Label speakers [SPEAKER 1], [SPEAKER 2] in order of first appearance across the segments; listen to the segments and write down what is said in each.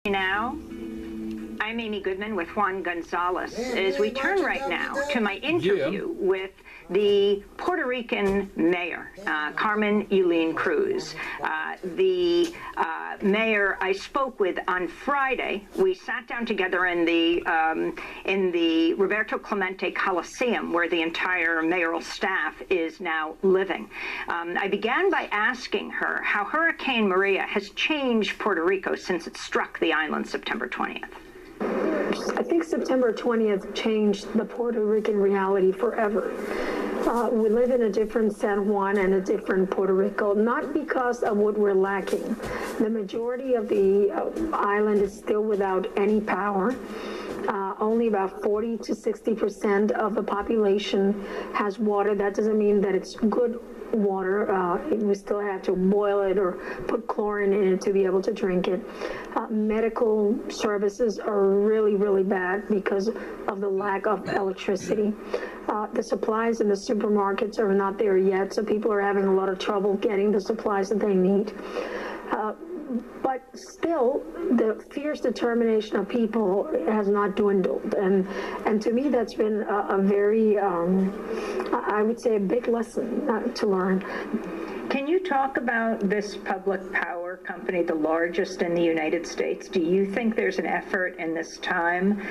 [SPEAKER 1] Now, I'm Amy Goodman with Juan Gonzalez. As we turn right now to my interview with the Puerto Rican mayor, Carmen Yulín Cruz. The mayor I spoke with on Friday. We sat down together in the Roberto Clemente Coliseum, where the entire mayoral staff is now living. I began by asking her how Hurricane Maria has changed Puerto Rico since it struck the island September 20th.
[SPEAKER 2] I think September 20th changed the Puerto Rican reality forever. We live in a different San Juan and a different Puerto Rico, not because of what we're lacking. The majority of the island is still without any power. Only about 40 to 60% of the population has water. That doesn't mean that it's good water. We still have to boil it or put chlorine in it to be able to drink it. Medical services are really, really bad because of the lack of electricity. The supplies in the supermarkets are not there yet, so people are having a lot of trouble getting the supplies that they need. But still, the fierce determination of people has not dwindled, and to me, that's been a very, I would say, a big lesson to learn.
[SPEAKER 1] Can you talk about this public power company, the largest in the United States? Do you think there's an effort in this time,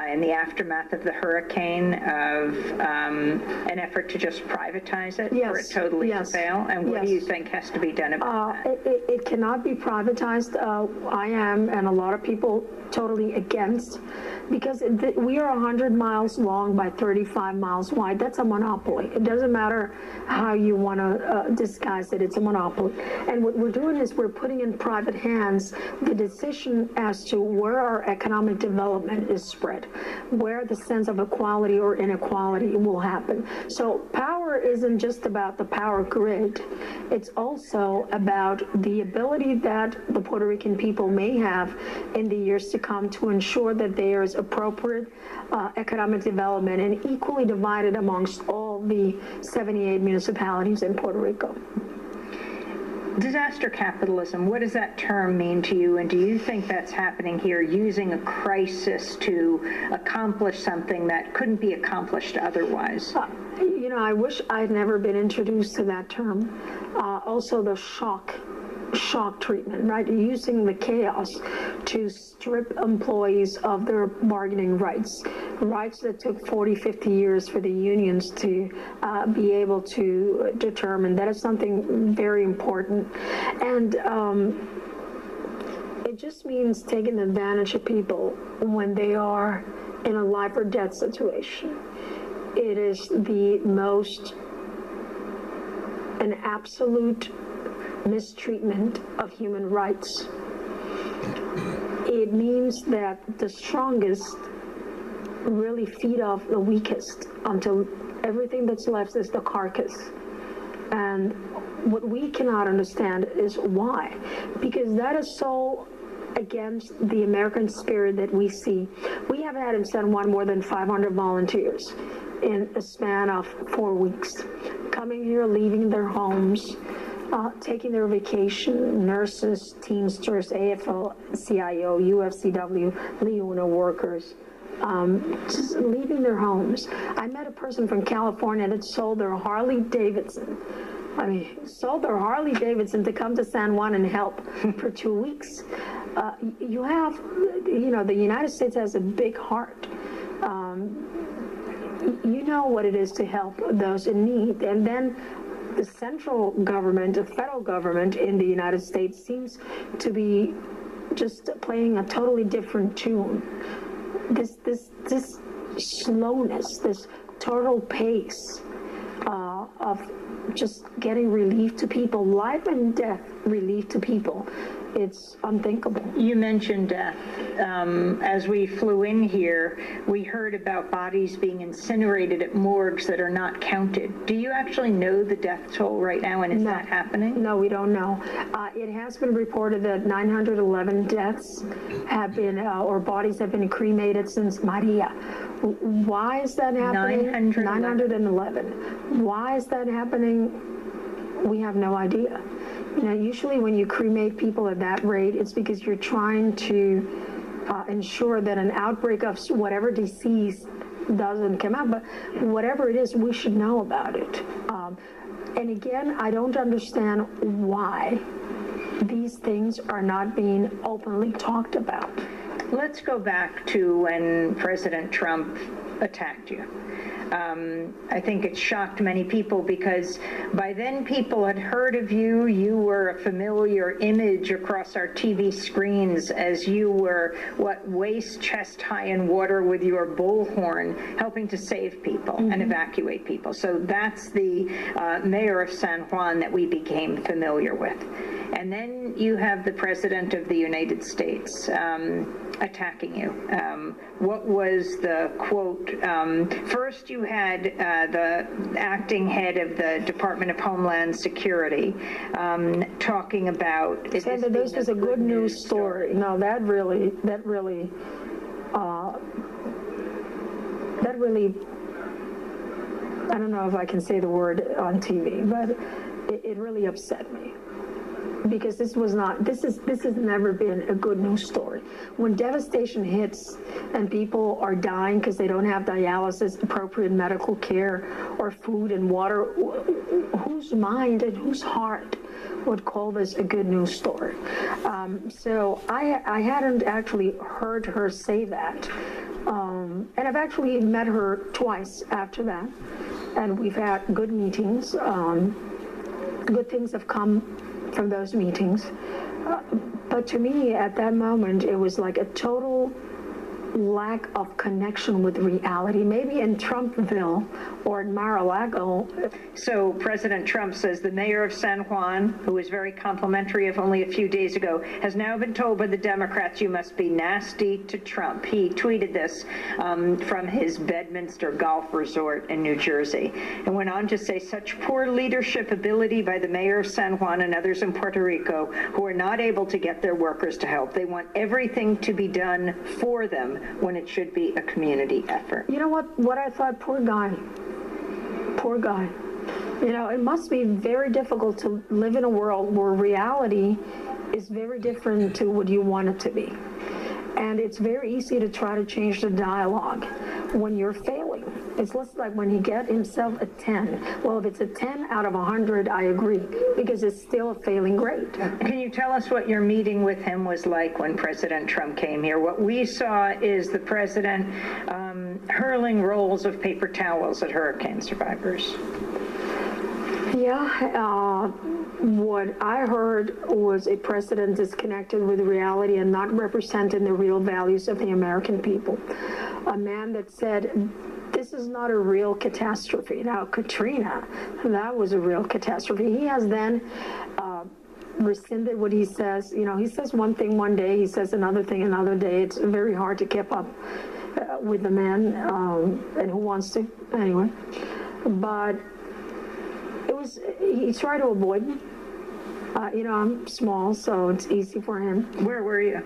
[SPEAKER 1] in the aftermath of the hurricane, of an effort to just privatize it for it totally to fail? And what do you think has to be done about that?
[SPEAKER 2] It cannot be privatized. I am, and a lot of people, totally against, because we are 100 miles long by 35 miles wide. That's a monopoly. It doesn't matter how you want to disguise it. It's a monopoly. And what we're doing is we're putting in private hands the decision as to where our economic development is spread, where the sense of equality or inequality will happen. So power isn't just about the power grid. It's also about the ability that the Puerto Rican people may have in the years to come to ensure that there is appropriate economic development and equally divided amongst all the 78 municipalities in Puerto Rico.
[SPEAKER 1] Disaster capitalism, what does that term mean to you, and do you think that's happening here, using a crisis to accomplish something that couldn't be accomplished otherwise?
[SPEAKER 2] You know, I wish I'd never been introduced to that term. Also the shock treatment, right? Using the chaos to strip employees of their bargaining rights that took 40, 50 years for the unions to be able to determine. That is something very important. And it just means taking advantage of people when they are in a life or death situation. It is the most, an absolute mistreatment of human rights. It means that the strongest really feed off the weakest until everything that's left is the carcass. And what we cannot understand is why, because that is so against the American spirit that we see. We have had in San Juan more than 500 volunteers in a span of 4 weeks, coming here, leaving their homes, taking their vacation, nurses, Teamsters, AFL-CIO, UFCW, Leona workers, just leaving their homes. I met a person from California that sold their Harley Davidson. Sold their Harley Davidson to come to San Juan and help for 2 weeks. You have, you know, the United States has a big heart. You know what it is to help those in need. And then the central government, the federal government in the United States seems to be just playing a totally different tune. This slowness, this total pace of just getting relief to people, life and death relief to people. It's unthinkable.
[SPEAKER 1] You mentioned death. As we flew in here, we heard about bodies being incinerated at morgues that are not counted. Do you actually know the death toll right now, and is that happening?
[SPEAKER 2] No, we don't know. It has been reported that 911 deaths have been, or bodies have been cremated since Maria. Why is that happening? 911. Why is that happening? We have no idea. You know, usually when you cremate people at that rate, it's because you're trying to ensure that an outbreak of whatever disease doesn't come out, but whatever it is, we should know about it. And again, I don't understand why these things are not being openly talked about.
[SPEAKER 1] Let's go back to when President Trump attacked you. I think it shocked many people because by then people had heard of you. You were a familiar image across our TV screens as you were, waist chest high in water with your bullhorn, helping to save people and evacuate people. So that's the mayor of San Juan that we became familiar with. And then you have the President of the United States attacking you. What was the quote? First, you had the acting head of the Department of Homeland Security talking about...
[SPEAKER 2] Saying that this was a good news story. No, that really, I don't know if I can say the word on TV, but it really upset me. Because this has never been a good news story. When devastation hits and people are dying because they don't have dialysis, appropriate medical care, or food and water, whose mind and whose heart would call this a good news story? So I hadn't actually heard her say that. And I've actually met her twice after that. And we've had good meetings. Good things have come from those meetings. But to me, at that moment, it was like a total lack of connection with reality, maybe in Trumpville or in Mar-a-Lago.
[SPEAKER 1] So President Trump says the mayor of San Juan, who was very complimentary of only a few days ago, has now been told by the Democrats, you must be nasty to Trump. He tweeted this from his Bedminster golf resort in New Jersey and went on to say, such poor leadership ability by the mayor of San Juan and others in Puerto Rico who are not able to get their workers to help. They want everything to be done for them when it should be a community effort.
[SPEAKER 2] You know what I thought? Poor guy. Poor guy. You know, it must be very difficult to live in a world where reality is very different to what you want it to be. And it's very easy to try to change the dialogue when you're failing. It's less like when he get himself a 10. Well, if it's a 10 out of 100, I agree, because it's still a failing grade.
[SPEAKER 1] Can you tell us what your meeting with him was like when President Trump came here? What we saw is the president hurling rolls of paper towels at hurricane survivors.
[SPEAKER 2] Yeah, what I heard was a president disconnected with reality and not representing the real values of the American people. A man that said, this is not a real catastrophe. Now, Katrina, that was a real catastrophe. He has then rescinded what he says. You know, he says one thing one day, he says another thing another day. It's very hard to keep up with the man, and who wants to, anyway. But he tried to avoid me. You know, I'm small, so it's easy for him.
[SPEAKER 1] Where were you?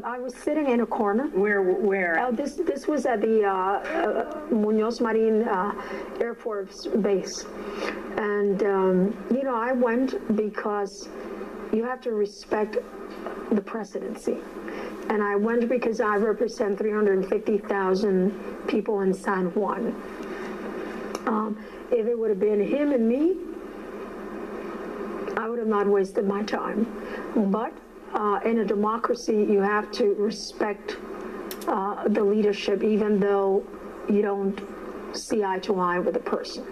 [SPEAKER 2] I was sitting in a corner.
[SPEAKER 1] Where?
[SPEAKER 2] This was at the Muñoz Marin Air Force Base. And, you know, I went because you have to respect the presidency. And I went because I represent 350,000 people in San Juan. If it would have been him and me, I would have not wasted my time. But in a democracy, you have to respect the leadership, even though you don't see eye to eye with the person.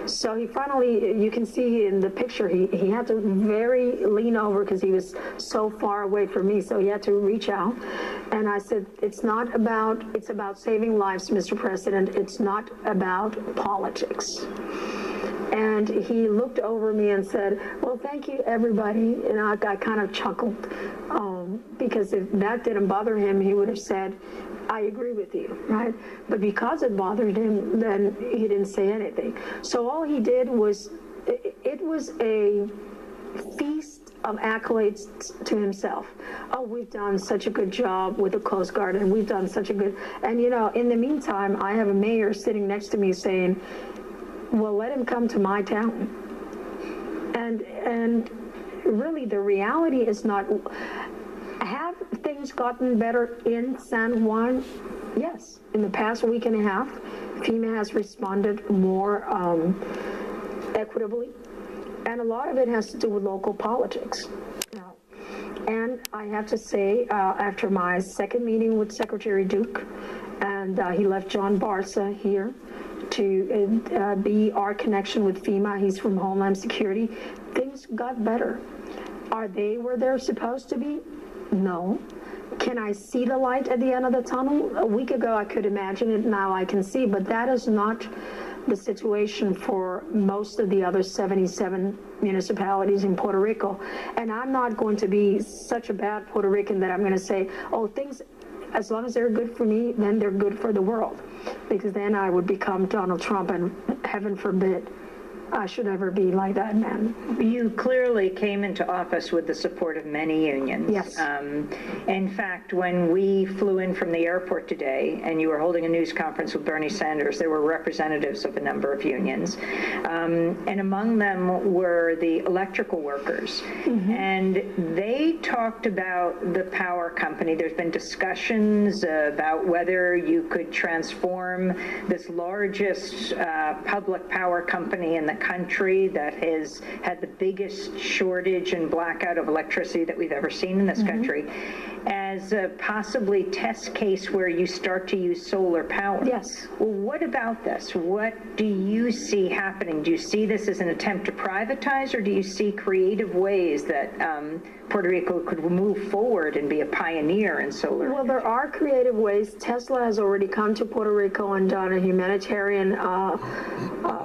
[SPEAKER 2] So he finally, you can see in the picture, he had to very lean over because he was so far away from me, so he had to reach out. And I said, it's about saving lives, Mr. President. It's not about politics. And he looked over me and said, well, thank you, everybody. And I kind of chuckled because if that didn't bother him, he would have said, I agree with you, right? But because it bothered him, then he didn't say anything. So all he did was, it was a feast of accolades to himself. Oh, we've done such a good job with the Coast Guard, and we've done such a good, and you know, in the meantime, I have a mayor sitting next to me saying, well, let him come to my town. And really the reality is not, have things gotten better in San Juan? Yes. In the past week and a half, FEMA has responded more equitably, and a lot of it has to do with local politics. And I have to say, after my second meeting with Secretary Duke, and he left John Barca here to be our connection with FEMA, he's from Homeland Security, things got better. Are they where they're supposed to be? No. Can I see the light at the end of the tunnel? A week ago I could imagine it, now I can see, but that is not the situation for most of the other 77 municipalities in Puerto Rico. And I'm not going to be such a bad Puerto Rican that I'm going to say, oh, things, as long as they're good for me, then they're good for the world. Because then I would become Donald Trump, and heaven forbid I should ever be like that man.
[SPEAKER 1] You clearly came into office with the support of many unions.
[SPEAKER 2] Yes.
[SPEAKER 1] In fact, when we flew in from the airport today and you were holding a news conference with Bernie Sanders, there were representatives of a number of unions. And among them were the electrical workers. Mm-hmm. And they talked about the power company. There's been discussions about whether you could transform this largest public power company in the country that has had the biggest shortage and blackout of electricity that we've ever seen in this mm-hmm. country as a possibly test case where you start to use solar power.
[SPEAKER 2] Yes.
[SPEAKER 1] Well, what about this? What do you see happening? Do you see this as an attempt to privatize, or do you see creative ways that Puerto Rico could move forward and be a pioneer in solar?
[SPEAKER 2] Well, there are creative ways. Tesla has already come to Puerto Rico and done a humanitarian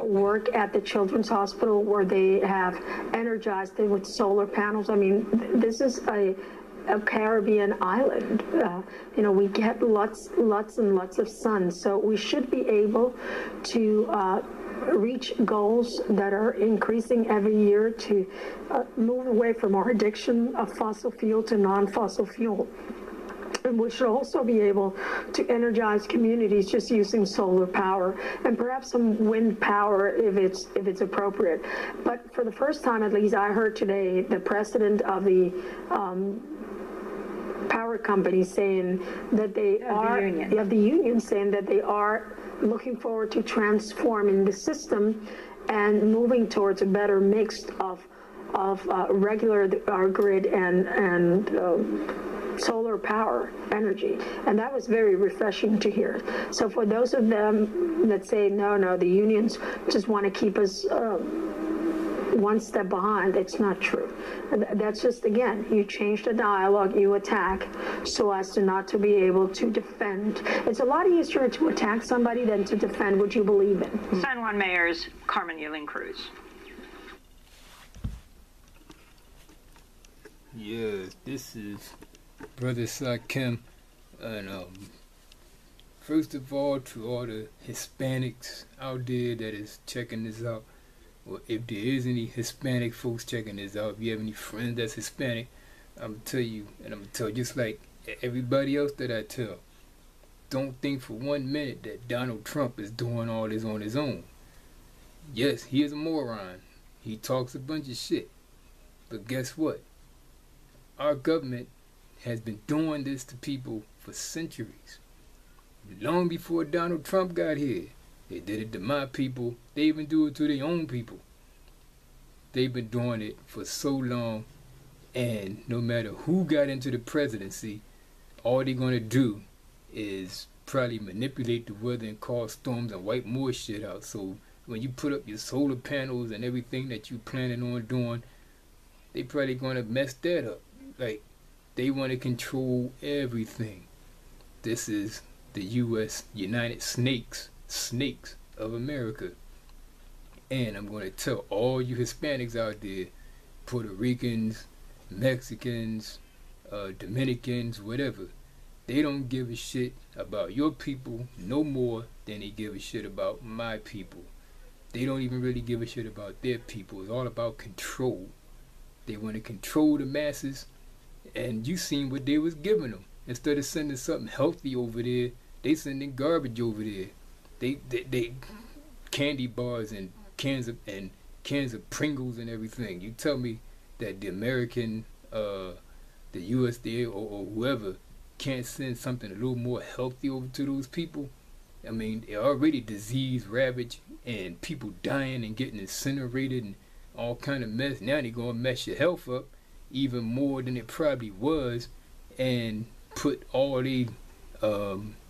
[SPEAKER 2] work at the Children's Hospital where they have energized it with solar panels. I mean, this is a Caribbean island. You know, we get lots and lots of sun, so we should be able to reach goals that are increasing every year to move away from our addiction of fossil fuel to non-fossil fuel. And we should also be able to energize communities just using solar power and perhaps some wind power if it's appropriate. But for the first time, at least, I heard today the president of the power company saying that they are, the union saying that they are looking forward to transforming the system and moving towards a better mix of regular grid and solar power energy. And that was very refreshing to hear. So for those of them that say, no, the unions just want to keep us one step behind, it's not true. That's just, again, you change the dialogue, you attack so as to not to be able to defend. It's a lot easier to attack somebody than to defend what you believe in.
[SPEAKER 1] San Juan Mayor's Carmen Yulín Cruz.
[SPEAKER 3] Yes, this is Brother Sakim, and first of all, to all the Hispanics out there that is checking this out, or if there is any Hispanic folks checking this out, if you have any friends that's Hispanic, I'm gonna tell you, and I'm gonna tell just like everybody else that I tell, don't think for 1 minute that Donald Trump is doing all this on his own. Yes, he is a moron. He talks a bunch of shit. But guess what? Our government has been doing this to people for centuries. Long before Donald Trump got here, they did it to my people. They even do it to their own people. They've been doing it for so long, and no matter who got into the presidency, all they're going to do is probably manipulate the weather and cause storms and wipe more shit out. So when you put up your solar panels and everything that you planning on doing, they probably going to mess that up. Like, they want to control everything. This is the U.S. United Snakes of America. And I'm going to tell all you Hispanics out there, Puerto Ricans, Mexicans, Dominicans, whatever, they don't give a shit about your people no more than they give a shit about my people. They don't even really give a shit about their people. It's all about control. They want to control the masses, and you seen what they was giving them. Instead of sending something healthy over there, they sending garbage over there. They candy bars and cans of Pringles and everything. You tell me that the American, the USDA or whoever can't send something a little more healthy over to those people. I mean, they're already disease ravaged and people dying and getting incinerated and all kind of mess. Now they're gonna mess your health up even more than it probably was, and put all the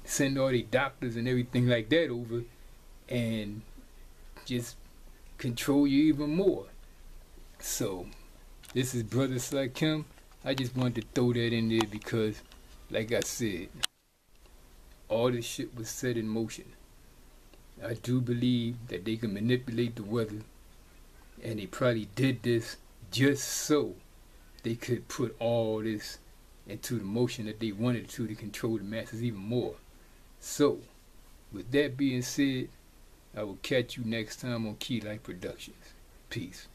[SPEAKER 3] send all the doctors and everything like that over, and just control you even more. So this is Brother Sakim. I just wanted to throw that in there because, like I said, all this shit was set in motion. I do believe that they can manipulate the weather, and they probably did this just so they could put all this into the motion that they wanted to control the masses even more. So, with that being said, I will catch you next time on Key Life Productions. Peace.